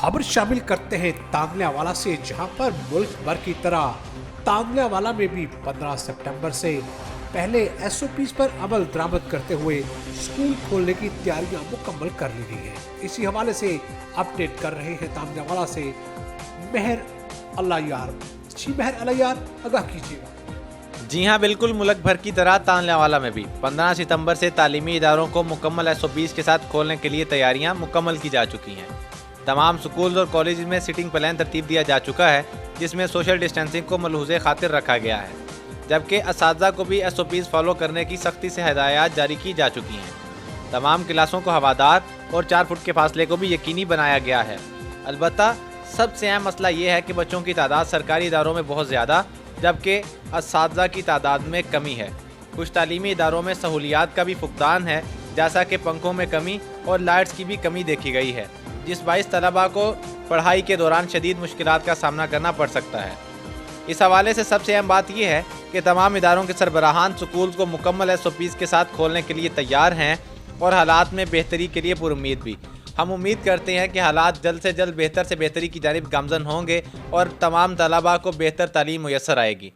खबर शामिल करते हैं तांगल्यावाला से, जहां पर मुल्क भर की तरह तांगल्यावाला में भी 15 सितंबर से पहले एसओपी पर अमल दरामद करते हुए स्कूल खोलने की तैयारियां मुकम्मल कर ली गई है। इसी हवाले से अपडेट कर रहे हैं तांगल्यावाला से मेहर अल्लायार। जी मेहर अल्लायार, आगाह कीजिएगा। जी हाँ, बिल्कुल मुल्क भर की तरह तांगल्यावाला में भी 15 सितंबर से तालीमी इदारों को मुकम्मल एसओपीज़ के साथ खोलने के लिए तैयारियां मुकम्मल की जा चुकी हैं। तमाम स्कूल और कॉलेज में सिटिंग प्लान तरतीब दिया जा चुका है, जिसमें सोशल डिस्टेंसिंग को मलहूज़े खातिर रखा गया है, जबकि असातिज़ा को भी एसओपीज़ फॉलो करने की सख्ती से हिदायत जारी की जा चुकी हैं। तमाम क्लासों को हवादार और 4 फुट के फासले को भी यकीनी बनाया गया है। अलबत्ता सबसे अहम मसला ये है कि बच्चों की तादाद सरकारी इदारों में बहुत ज़्यादा, जबकि असातिज़ा की तादाद में कमी है। कुछ तालीमी इदारों में सहूलियात का भी फुकदान है, जैसा कि पंखों में कमी और लाइट्स की भी कमी देखी गई है, जिस बाइस तलबा को पढ़ाई के दौरान शदीद मुश्किलात का सामना करना पड़ सकता है। इस हवाले से सबसे अहम बात यह है कि तमाम इदारों के सरबराहान स्कूल को मुकम्मल एसओपीज़ के साथ खोलने के लिए तैयार हैं और हालात में बेहतरी के लिए पुरुम्मीद भी। हम उम्मीद करते हैं कि हालात जल्द से जल्द बेहतर से बेहतरी की जानिब गामज़न होंगे और तमाम तलबा को बेहतर तालीम मुयस्सर आएगी।